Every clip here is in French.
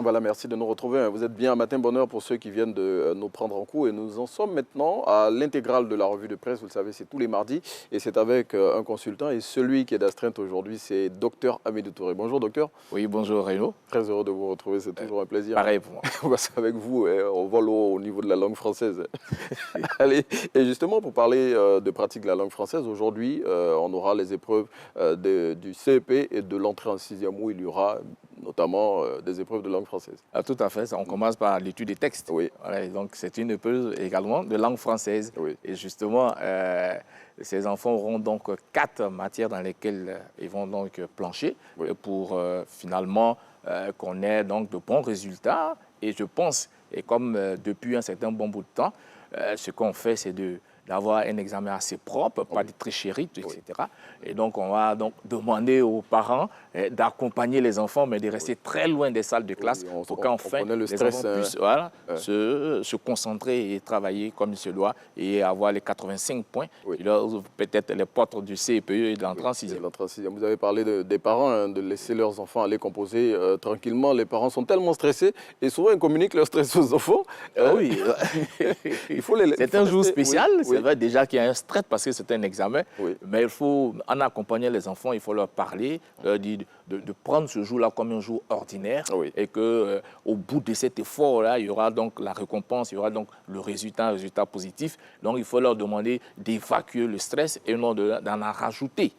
Voilà, merci de nous retrouver. Vous êtes bien à Matin Bonheur pour ceux qui viennent de nous prendre en cours. Et nous en sommes maintenant à l'intégrale de la revue de presse. Vous le savez, c'est tous les mardis. Et c'est avec un consultant. Et celui qui est d'astreinte aujourd'hui, c'est Dr Hamidou Touré. Bonjour, docteur. Oui, bonjour, Renaud. Très heureux de vous retrouver. C'est toujours un plaisir. Pareil pour moi. On va avec vous. On vole au niveau de la langue française. Allez, et justement, pour parler de pratique de la langue française, aujourd'hui, on aura les épreuves du CEP et de l'entrée en 6e où il y aura notamment des épreuves de langue française. Ah, tout à fait. On commence par l'étude des textes. Oui. Voilà, donc, c'est une épreuve également de langue française. Oui. Et justement, ces enfants auront donc 4 matières dans lesquelles ils vont donc plancher pour finalement qu'on ait donc de bons résultats. Et je pense, et comme depuis un certain bon bout de temps, ce qu'on fait, c'est d'avoir un examen assez propre, pas de tricherie, etc. Et donc, on va donc demander aux parents d'accompagner les enfants, mais de rester très loin des salles de classe pour qu'enfin les enfants puissent se concentrer et travailler comme il se doit et avoir les 85 points. Il leur ouvre peut-être les portes du CEPE et de l'entrée en 6e. Vous avez parlé des parents, de laisser leurs enfants aller composer tranquillement. Les parents sont tellement stressés et souvent ils communiquent leur stress aux enfants. Oui, c'est un jour spécial. C'est vrai déjà qu'il y a un stress parce que c'est un examen, mais il faut, en accompagnant les enfants, il faut leur parler, leur dire de prendre ce jour-là comme un jour ordinaire et qu'au bout de cet effort-là, il y aura donc la récompense, il y aura donc le résultat positif. Donc, il faut leur demander d'évacuer le stress et non d'en rajouter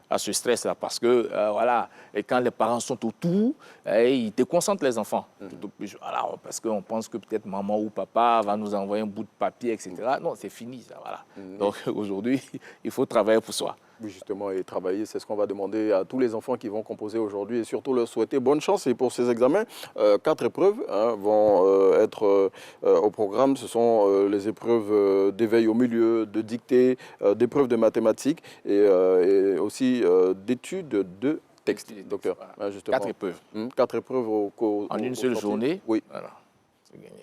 à ce stress-là. Parce que, voilà, et quand les parents sont autour, ils déconcentrent les enfants. Voilà, parce qu'on pense que peut-être maman ou papa va nous envoyer un bout de papier, etc. Non, c'est fini, ça, voilà. Donc, aujourd'hui, il faut travailler pour soi. Oui, justement, et travailler, c'est ce qu'on va demander à tous les enfants qui vont composer aujourd'hui et surtout leur souhaiter bonne chance. Et pour ces examens, 4 épreuves vont être au programme. Ce sont les épreuves d'éveil au milieu, de dictée, d'épreuves de mathématiques et aussi d'études de texte, docteur. Justement. 4 épreuves. 4 épreuves en une seule journée. Oui. Voilà.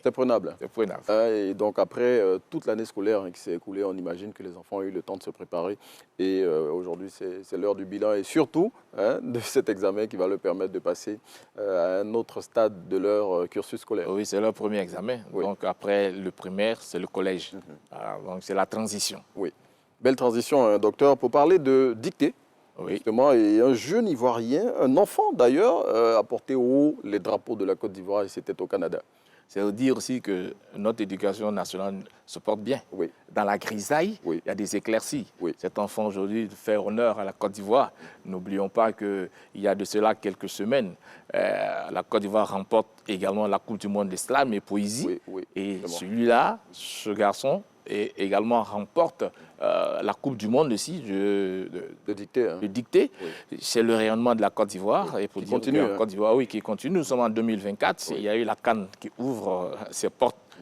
C'est prenable. C'est prenable. Et donc après toute l'année scolaire qui s'est écoulée, on imagine que les enfants ont eu le temps de se préparer. Et aujourd'hui, c'est l'heure du bilan et surtout de cet examen qui va leur permettre de passer à un autre stade de leur cursus scolaire. Oui, c'est leur premier examen. Donc après le primaire, c'est le collège. Donc c'est la transition. Oui. Belle transition, docteur. Pour parler de dictée, justement, et un jeune Ivoirien, un enfant d'ailleurs, a porté haut les drapeaux de la Côte d'Ivoire et c'était au Canada. C'est dire aussi que notre éducation nationale se porte bien. Dans la grisaille, il y a des éclaircies. Cet enfant aujourd'hui fait honneur à la Côte d'Ivoire. N'oublions pas qu'il y a de cela quelques semaines, la Côte d'Ivoire remporte également la Coupe du monde d'Islam et poésie. Et celui-là, ce garçon, et également remporte la Coupe du monde aussi de dictée. C'est le rayonnement de la Côte d'Ivoire. Et pour dire que la Côte d'Ivoire, qui continue. Nous sommes en 2024. Il y a eu la CAN qui ouvre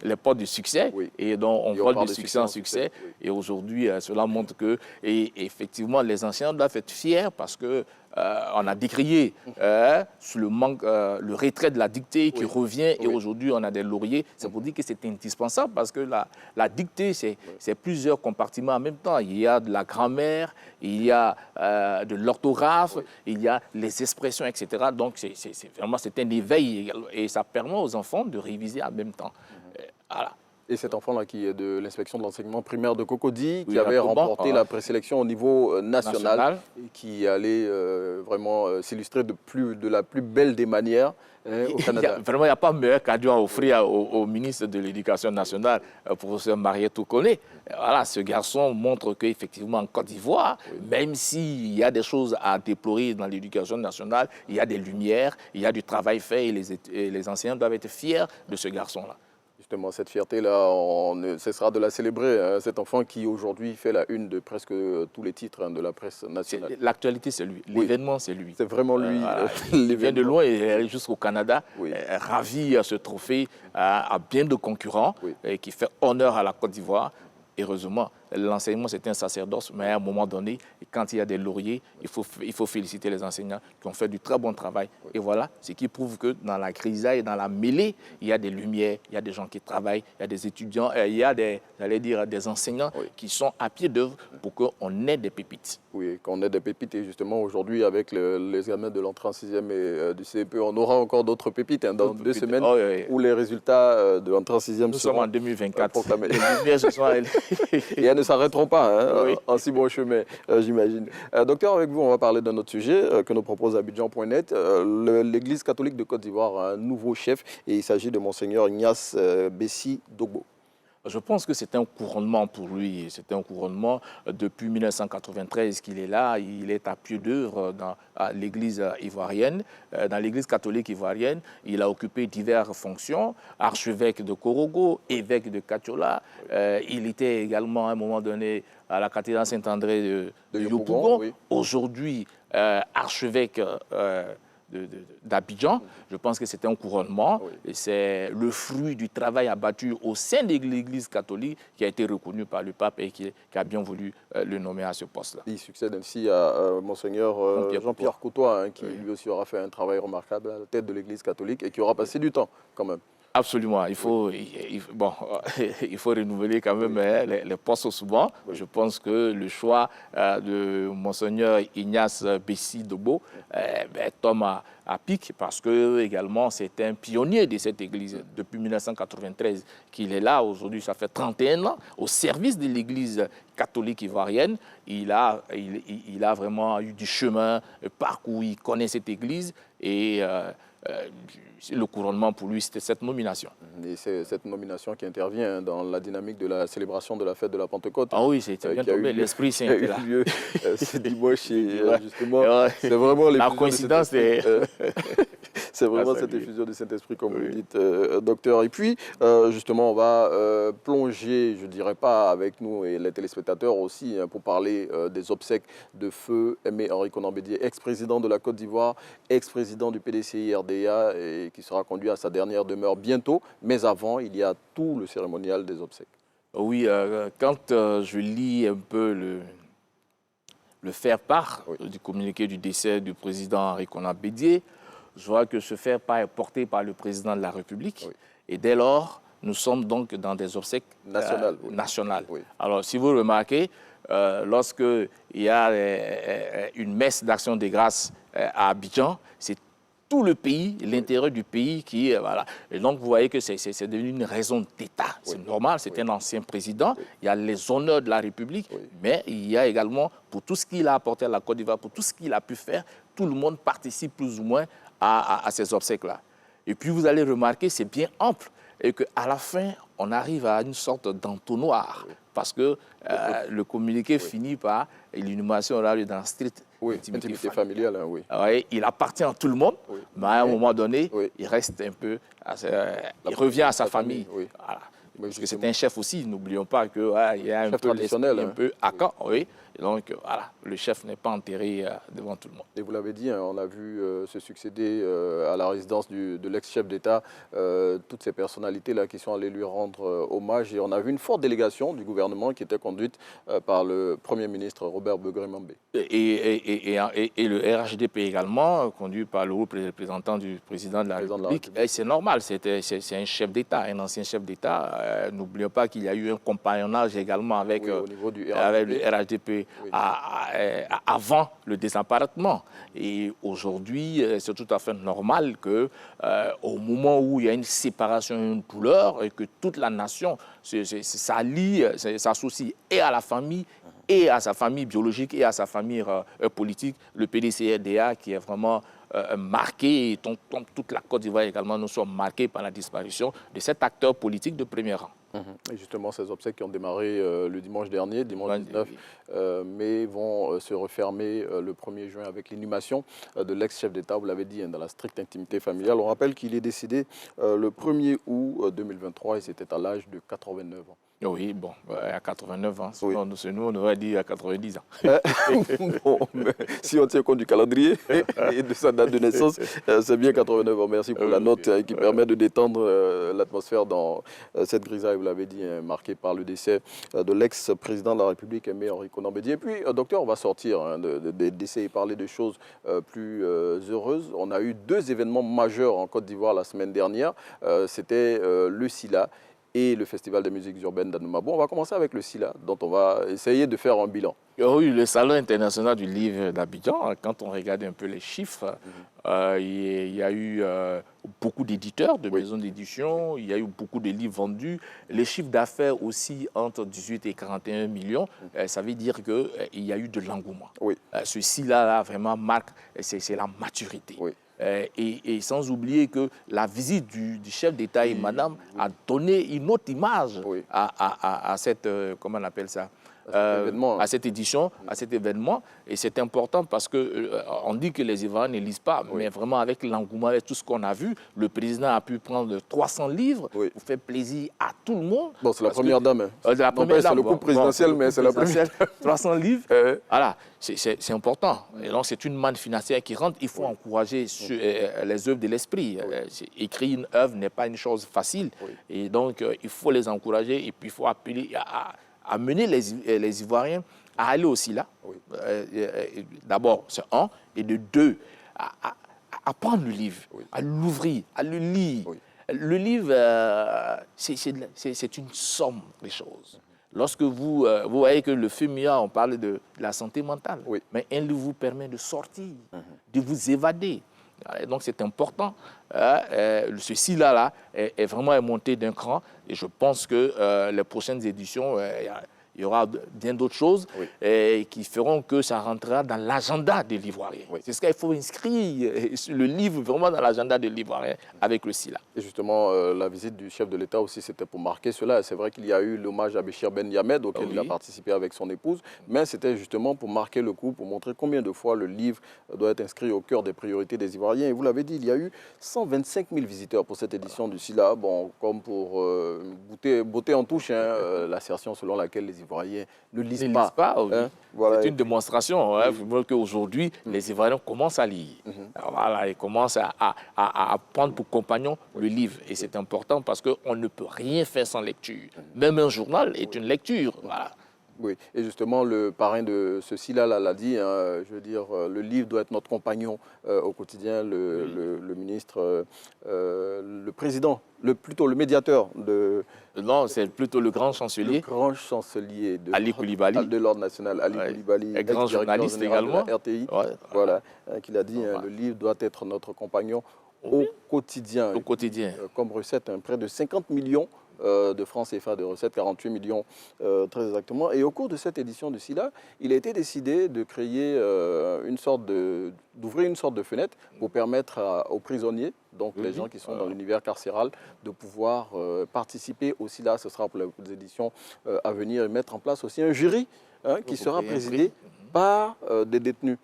les portes du succès et dont on vole de succès en succès. Et aujourd'hui, cela montre que effectivement, les enseignants doivent être fiers parce que on a décrié sur le manque, le retrait de la dictée qui revient et aujourd'hui on a des lauriers. C'est pour dire que c'est indispensable parce que la dictée, c'est plusieurs compartiments en même temps. Il y a de la grammaire, il y a de l'orthographe, il y a les expressions, etc. Donc vraiment c'est un éveil et ça permet aux enfants de réviser en même temps. Voilà. Et cet enfant-là qui est de l'inspection de l'enseignement primaire de Cocody, qui avait remporté la présélection au niveau national et qui allait vraiment s'illustrer de la plus belle des manières au Canada. Il n'y a pas meilleur cadeau à offrir au ministre de l'Éducation nationale, professeur Mariétou Koné. Voilà, ce garçon montre qu'effectivement en Côte d'Ivoire, même s'il y a des choses à déplorer dans l'éducation nationale, il y a des lumières, il y a du travail fait et les enseignants doivent être fiers de ce garçon-là. Justement, cette fierté-là, on ne cessera de la célébrer. Cet enfant qui, aujourd'hui, fait la une de presque tous les titres de la presse nationale. L'actualité, c'est lui. L'événement, c'est lui. C'est vraiment lui. Il vient de loin et jusqu'au Canada, ravi à ce trophée, à bien de concurrents, et qui fait honneur à la Côte d'Ivoire. Heureusement, l'enseignement c'est un sacerdoce, mais à un moment donné, quand il y a des lauriers, il faut féliciter les enseignants qui ont fait du très bon travail. Et voilà, ce qui prouve que dans la grisaille, dans la mêlée, il y a des lumières, il y a des gens qui travaillent, il y a des étudiants, il y a des enseignants qui sont à pied d'œuvre pour qu'on ait des pépites. Oui, qu'on ait des pépites. Et justement, aujourd'hui, avec l'examen de l'entrée en 6e et du CEP, on aura encore d'autres pépites dans 2 semaines où les résultats de l'entrée en 6e Nous sommes en 2024. Proclamés. Et elles ne s'arrêteront pas en si bon chemin, j'imagine. Docteur, avec vous, on va parler d'un autre sujet que nous propose Abidjan.net. L'Église catholique de Côte d'Ivoire a un nouveau chef et il s'agit de Monseigneur Ignace Bessi Dogbo. Je pense que c'est un couronnement pour lui. C'est un couronnement depuis 1993 qu'il est là. Il est à pied d'œuvre dans l'Église ivoirienne, dans l'Église catholique ivoirienne. Il a occupé diverses fonctions, archevêque de Korogo, évêque de Katiola. Il était également à un moment donné à la cathédrale Saint-André de Yopougon. Oui. Aujourd'hui, archevêque d'Abidjan. Je pense que c'est un couronnement. Oui. C'est le fruit du travail abattu au sein de l'Église catholique qui a été reconnu par le pape et qui a bien voulu le nommer à ce poste-là. Il succède ainsi à Monseigneur Jean-Pierre Coutois, qui lui aussi aura fait un travail remarquable à la tête de l'Église catholique et qui aura passé du temps quand même. Absolument. Il faut renouveler quand même les postes souvent. Oui. Je pense que le choix de Monseigneur Ignace Bessi Dogbo tombe à pic parce que également c'est un pionnier de cette église. Depuis 1993 qu'il est là. Aujourd'hui, ça fait 31 ans au service de l'église catholique ivoirienne. Il a vraiment eu du chemin parcouru. Il connaît cette église et le couronnement pour lui, c'était cette nomination. Et c'est cette nomination qui intervient dans la dynamique de la célébration de la fête de la Pentecôte. Ah oui, c'était bien tombé, l'Esprit Saint était là. C'est dimanche et justement, c'est vraiment la coïncidence. C'est vraiment cette effusion du Saint-Esprit, comme vous dites, docteur. Et puis, justement, on va plonger, je ne dirais pas avec nous et les téléspectateurs aussi, pour parler des obsèques de feu Aimé Henri Konan Bédié, ex-président de la Côte d'Ivoire, ex-président du PDCI-RDA et qui sera conduit à sa dernière demeure bientôt. Mais avant, il y a tout le cérémonial des obsèques. Oui, quand je lis un peu le faire-part du communiqué du décès du président Henri Konan Bédié, je vois que ce faire-part est porté par le président de la République. Oui. Et dès lors, nous sommes donc dans des obsèques nationales. Oui. Alors, si vous remarquez, lorsqu'il y a une messe d'action de grâce à Abidjan, c'est tout le pays, l'intérieur du pays qui est... Voilà. Et donc, vous voyez que c'est devenu une raison d'État. C'est normal, c'est un ancien président. Il y a les honneurs de la République, mais il y a également, pour tout ce qu'il a apporté à la Côte d'Ivoire, pour tout ce qu'il a pu faire, tout le monde participe plus ou moins à ces obsèques-là. Et puis, vous allez remarquer, c'est bien ample et qu'à la fin, on arrive à une sorte d'entonnoir parce que le communiqué finit par l'inhumation dans la stricte intimité familiale. Il appartient à tout le monde, mais à un moment donné, il reste un peu, il revient à sa famille. Voilà. Parce que c'est un chef aussi, n'oublions pas qu'il y a un peu l'esprit un peu à camp. Et donc, voilà, le chef n'est pas enterré devant tout le monde. Et vous l'avez dit, on a vu se succéder à la résidence de l'ex-chef d'État toutes ces personnalités-là qui sont allées lui rendre hommage. Et on a vu une forte délégation du gouvernement qui était conduite par le Premier ministre Robert Begré-Mambé. Et le RHDP également, conduit par le représentant du président de la République. C'est normal, c'est un chef d'État, un ancien chef d'État. N'oublions pas qu'il y a eu un compagnonnage également avec, au niveau du RHDP. Avec le RHDP avant le désemparement. Et aujourd'hui, c'est tout à fait normal qu'au moment où il y a une séparation, une douleur, et que toute la nation s'associe et à la famille, et à sa famille biologique, et à sa famille politique, le PDCI-RDA qui est vraiment marqué, et toute la Côte d'Ivoire également, nous sommes marqués par la disparition de cet acteur politique de premier rang. Et justement, ces obsèques qui ont démarré le dimanche dernier, dimanche 19 mai, vont se refermer le 1er juin avec l'inhumation de l'ex-chef d'État, vous l'avez dit, dans la stricte intimité familiale. On rappelle qu'il est décédé le 1er août 2023 et c'était à l'âge de 89 ans. Oui, bon, à 89 ans. Oui. Nous, on aurait dit à 90 ans. Bon, si on tient compte du calendrier et de sa date de naissance, c'est bien 89 ans. Merci pour la note qui permet de détendre l'atmosphère dans cette grisaille, vous l'avez dit, marquée par le décès de l'ex-président de la République, Aimé Henri Konan Bédié. Et puis, docteur, on va sortir d'essayer de parler de choses plus heureuses. On a eu 2 événements majeurs en Côte d'Ivoire la semaine dernière. C'était le SILA et le Festival de musique urbaine d'Anoumabo. On va commencer avec le SILA, dont on va essayer de faire un bilan. Oui, le Salon international du livre d'Abidjan, quand on regarde un peu les chiffres, il y a eu beaucoup d'éditeurs, de maisons d'édition, il y a eu beaucoup de livres vendus. Les chiffres d'affaires aussi entre 18 et 41 millions, ça veut dire qu'il y a eu de l'engouement. Oui. Ce SILA-là vraiment marque, c'est la maturité. Oui. Et sans oublier que la visite du chef d'État et madame a donné une autre image à cette, comment on appelle ça, à cette édition, à cet événement. Et c'est important parce qu'on dit que les Ivoiriens ne lisent pas, mais vraiment avec l'engouement, avec tout ce qu'on a vu, le président a pu prendre 300 livres pour faire plaisir à tout le monde. Bon, c'est la première dame. C'est le coup présidentiel, mais c'est la première. 300 livres, voilà, c'est important. Et donc, c'est une manne financière qui rentre. Il faut encourager les œuvres de l'esprit. Écrire une œuvre n'est pas une chose facile. Et donc, il faut les encourager et puis il faut appeler à mener les Ivoiriens à aller aussi là. D'abord, c'est un. Et de deux, à prendre le livre, à l'ouvrir, à le lire. Le livre, c'est une somme de choses. Lorsque vous voyez que le FEMIA, on parle de la santé mentale, mais un livre vous permet de sortir, de vous évader. Et donc, c'est important. Ce SILA-là est vraiment monté d'un cran. Et je pense que les prochaines éditions, il y aura bien d'autres choses qui feront que ça rentrera dans l'agenda des Ivoiriens. C'est ce qu'il faut inscrire, le livre vraiment dans l'agenda des Ivoiriens avec le SILA. Et justement, la visite du chef de l'État aussi, c'était pour marquer cela. C'est vrai qu'il y a eu l'hommage à Béchir Ben Yamed, auquel il a participé avec son épouse, mais c'était justement pour marquer le coup, pour montrer combien de fois le livre doit être inscrit au cœur des priorités des Ivoiriens. Et vous l'avez dit, il y a eu 125 000 visiteurs pour cette édition du SILA. Bon, comme pour beauté en touche, l'assertion selon laquelle les Ivoiriens ne lisent pas. Voilà. C'est une démonstration qu'aujourd'hui, les Ivoiriens commencent à lire. Alors, voilà, ils commencent à prendre pour compagnon le livre. Et c'est important parce qu'on ne peut rien faire sans lecture. Même un journal est une lecture. Voilà. Oui, et justement, le parrain de ce SILA l'a dit, je veux dire, le livre doit être notre compagnon au quotidien, le ministre, le président, plutôt le médiateur de... Non, c'est plutôt le grand chancelier. Le grand chancelier de Ali Koulibaly. De l'ordre national, Ali Koulibaly, et grand journaliste également. De la RTI, voilà, qu'il a dit, le livre doit être notre compagnon au quotidien. Au quotidien. Comme recette, près de 50 millions de francs CFA de recettes, 48 millions très exactement. Et au cours de cette édition du SILA, il a été décidé de créer d'ouvrir une sorte de fenêtre pour permettre aux prisonniers, donc les gens qui sont dans l'univers carcéral, de pouvoir participer au SILA. Ce sera pour les éditions à venir et mettre en place aussi un jury qui sera présidé par des détenus.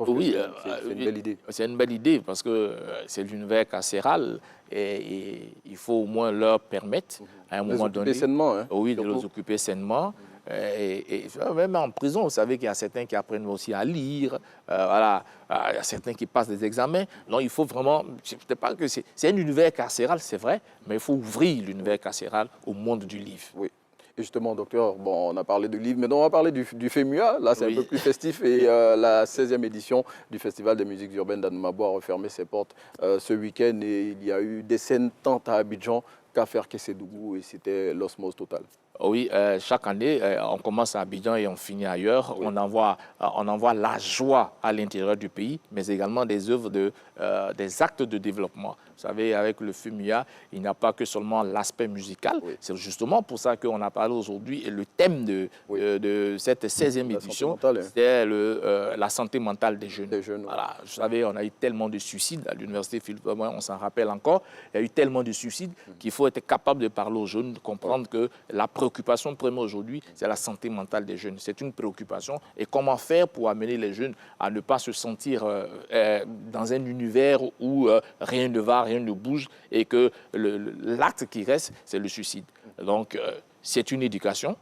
Oui, c'est une belle idée. C'est une belle idée parce que c'est l'univers carcéral et il faut au moins leur permettre à un moment donné de les occuper sainement. Et même en prison, vous savez qu'il y a certains qui apprennent aussi à lire, voilà, il y a certains qui passent des examens. Donc il faut vraiment, je ne sais pas que c'est un univers carcéral, c'est vrai, mais il faut ouvrir l'univers carcéral au monde du livre. Oui. Et justement, docteur, bon, on a parlé du livre, mais on va parler du FEMUA. Là, c'est un peu plus festif. Et la 16e édition du Festival des musiques urbaines d'Anoumabo a refermé ses portes ce week-end. Et il y a eu des scènes tant à Abidjan qu'à Ferkessédougou. Et c'était l'osmose totale. Oui, chaque année, on commence à Abidjan et on finit ailleurs. On envoie la joie à l'intérieur du pays, mais également des œuvres, des actes de développement. Vous savez, avec le FEMUA, il n'y a pas que seulement l'aspect musical. C'est justement pour ça qu'on a parlé aujourd'hui. Et le thème de cette 16e édition, c'est la santé mentale des jeunes. Voilà. Vous savez, on a eu tellement de suicides à l'université Philippe Auboin, on s'en rappelle encore. Il y a eu tellement de suicides qu'il faut être capable de parler aux jeunes, de comprendre que la préoccupation première aujourd'hui, c'est la santé mentale des jeunes. C'est une préoccupation. Et comment faire pour amener les jeunes à ne pas se sentir dans un univers où rien ne va, rien ne bouge et que l'acte qui reste, c'est le suicide. Donc, c'est une éducation,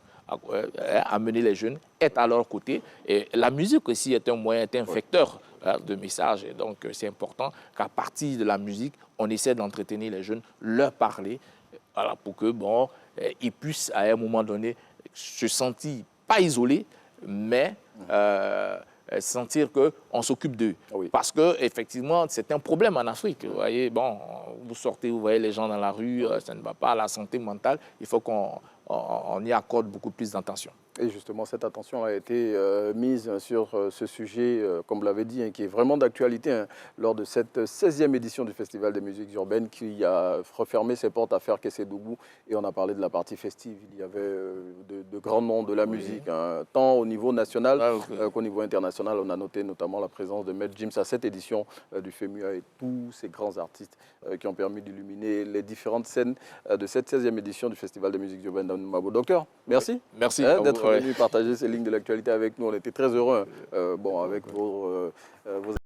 amener les jeunes, être à leur côté. Et la musique aussi est un moyen, est un vecteur de messages. Et donc, c'est important qu'à partir de la musique, on essaie d'entretenir les jeunes, leur parler, voilà, pour que, bon, ils puissent, à un moment donné, se sentir pas isolés, mais sentir qu'on s'occupe d'eux. Oui. Parce qu'effectivement, c'est un problème en Afrique. Vous voyez, bon, vous sortez, vous voyez les gens dans la rue, ça ne va pas. La santé mentale, il faut qu'on y accorde beaucoup plus d'attention. Et justement, cette attention a été mise sur ce sujet, comme vous l'avez dit, hein, qui est vraiment d'actualité, hein, lors de cette 16e édition du Festival des musiques urbaines qui a refermé ses portes à Ferkessédougou. Et on a parlé de la partie festive. Il y avait de grands noms de la musique, hein, tant au niveau national qu'au niveau international. On a noté notamment la présence de Maître Gims à cette édition du FEMUA et tous ces grands artistes qui ont permis d'illuminer les différentes scènes de cette 16e édition du Festival des musiques urbaines d'Anoumabo. Docteur, merci. Merci d'être venu partager ces lignes de l'actualité avec nous. On était très heureux bon, avec vos